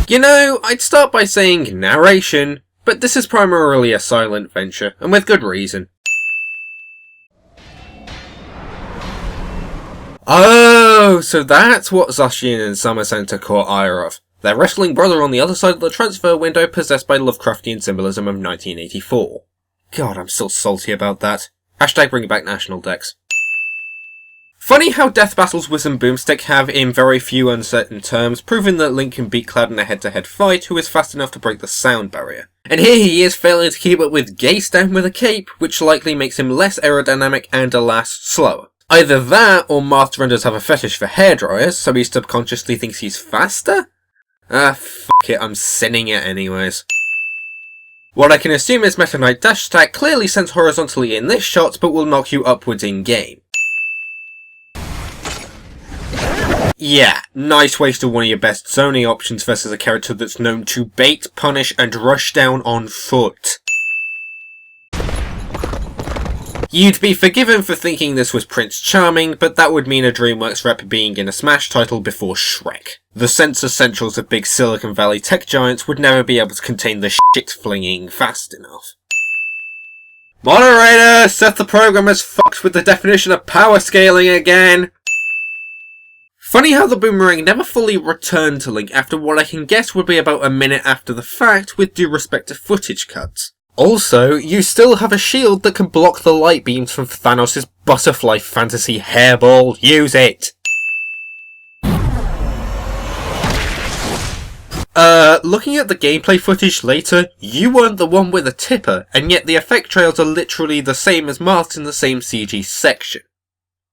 You know, I'd start by saying narration, but this is primarily a silent venture, and with good reason. Oh, so that's what Zacian and CinemaSins caught ire of. Their wrestling brother on the other side of the transfer window possessed by Lovecraftian symbolism of 1984. God, I'm still salty about that. Hashtag bring back National Dex. Funny how death battles Whiz and Boomstick have, in very few uncertain terms, proven that Link can beat Cloud in a head-to-head fight who is fast enough to break the sound barrier. And here he is failing to keep up with Gase down with a cape, which likely makes him less aerodynamic and, alas, slower. Either that, or Master Renders have a fetish for hairdryers, so he subconsciously thinks he's faster? Fuck it, I'm sinning it anyways. What I can assume is Meta Knight dash attack clearly sends horizontally in this shot, but will knock you upwards in-game. Yeah, nice waste of one of your best zoning options versus a character that's known to bait, punish, and rush down on foot. You'd be forgiven for thinking this was Prince Charming, but that would mean a DreamWorks rep being in a Smash title before Shrek. The sense essentials of big Silicon Valley tech giants would never be able to contain the shit-flinging fast enough. Moderator, Seth the programmer's fucked with the definition of power scaling again! Funny how the boomerang never fully returned to Link after what I can guess would be about a minute after the fact, with due respect to footage cuts. Also, you still have a shield that can block the light beams from Thanos' butterfly fantasy hairball. Use it! Looking at the gameplay footage later, you weren't the one with a tipper, and yet the effect trails are literally the same as marked in the same CG section.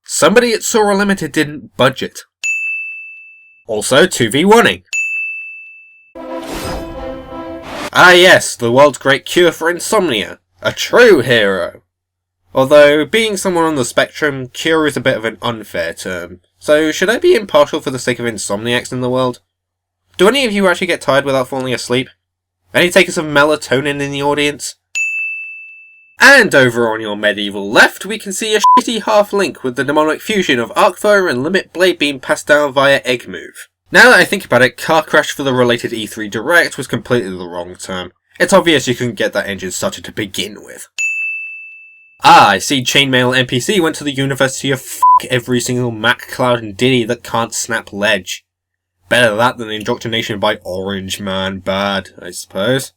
Somebody at Sora Limited didn't budget. Also, 2v1ing. Ah yes, the world's great cure for insomnia. A true hero. Although, being someone on the spectrum, cure is a bit of an unfair term. So, should I be impartial for the sake of insomniacs in the world? Do any of you actually get tired without falling asleep? Any takers of melatonin in the audience? And over on your medieval left, we can see a shitty half-link with the demonic fusion of Arcfire and Limit Blade Beam passed down via Egg Move. Now that I think about it, car crash for the related E3 Direct was completely the wrong term. It's obvious you couldn't get that engine started to begin with. Ah, I see Chainmail NPC went to the University of F*** every single Mac, Cloud and Diddy that can't snap ledge. Better that than indoctrination by Orange Man Bad, I suppose.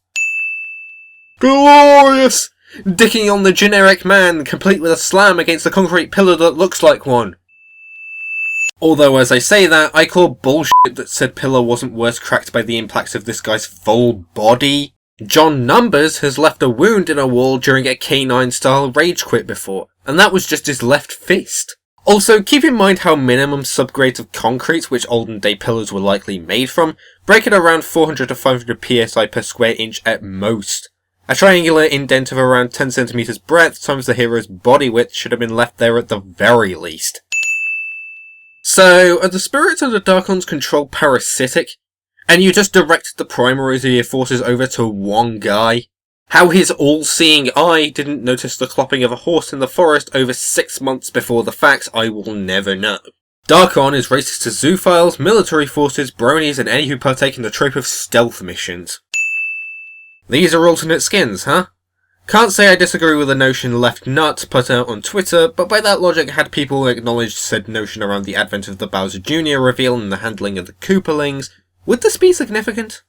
Glorious! Dicking on the generic man, complete with a slam against a concrete pillar that looks like one. Although as I say that, I call bullshit that said pillar wasn't worse cracked by the impact of this guy's full body. John Numbers has left a wound in a wall during a K9 style rage quit before, and that was just his left fist. Also, keep in mind how minimum subgrades of concrete, which olden day pillars were likely made from, break at around 400 to 500 psi per square inch at most. A triangular indent of around 10 centimeters breadth times the hero's body width should have been left there at the very least. So, are the spirits of the Darkons controlled parasitic? And you just directed the primaries of your forces over to one guy? How his all-seeing eye didn't notice the clopping of a horse in the forest over 6 months before the fact, I will never know. Darkon is racist to zoophiles, military forces, bronies, and any who partake in the trope of stealth missions. These are alternate skins, huh? Can't say I disagree with the notion Left Nut put out on Twitter, but by that logic had people acknowledged said notion around the advent of the Bowser Jr. reveal and the handling of the Koopalings, would this be significant?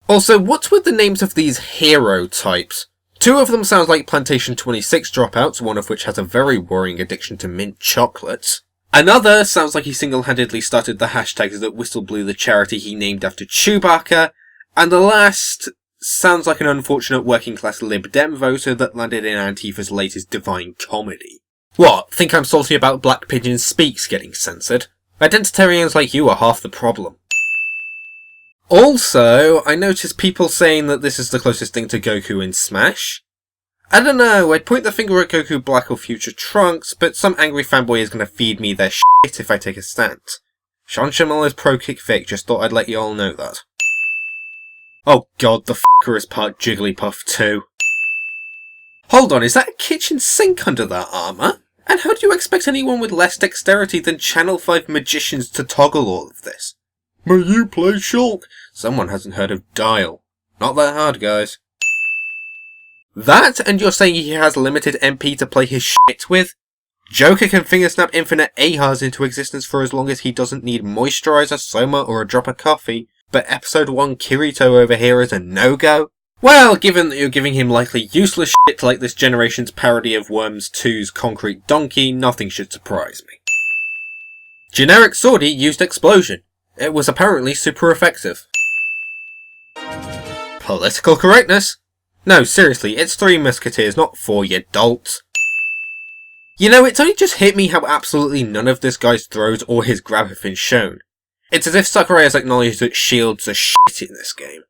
Also, what's with the names of these hero types? 2 of them sound like Plantation 26 dropouts, one of which has a very worrying addiction to mint chocolates. Another sounds like he single-handedly started the hashtags that whistle blew the charity he named after Chewbacca, and the last sounds like an unfortunate working-class Lib Dem voter that landed in Antifa's latest Divine Comedy. What, think I'm salty about Black Pigeon Speaks getting censored? Identitarians like you are half the problem. Also, I noticed people saying that this is the closest thing to Goku in Smash. I don't know, I'd point the finger at Goku Black or Future Trunks, but some angry fanboy is gonna feed me their shit if I take a stance. Sean Schimmel is pro-kick Vic, just thought I'd let you all know that. Oh god, the f***er is part Jigglypuff too. Hold on, is that a kitchen sink under that armour? And how do you expect anyone with less dexterity than Channel 5 magicians to toggle all of this? May you play Shulk? Someone hasn't heard of Dial. Not that hard, guys. That, and you're saying he has limited MP to play his shit with? Joker can fingersnap infinite Ahas into existence for as long as he doesn't need moisturizer, soma, or a drop of coffee, but episode 1 Kirito over here is a no-go? Well, given that you're giving him likely useless shit like this generation's parody of Worms 2's Concrete Donkey, nothing should surprise me. Generic Swordy used explosion. It was apparently super effective. Political correctness? No, seriously, it's Three Musketeers, not 4, you dolts. You know, it's only just hit me how absolutely none of this guy's throws or his grab have been shown. It's as if Sakurai has acknowledged that shields are shit in this game.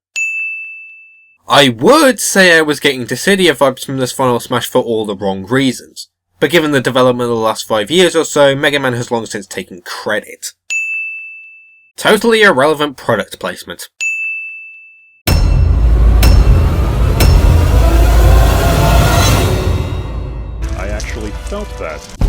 I would say I was getting Dissidia vibes from this Final Smash for all the wrong reasons, but given the development of the last 5 years or so, Mega Man has long since taken credit. Totally irrelevant product placement. I actually felt that.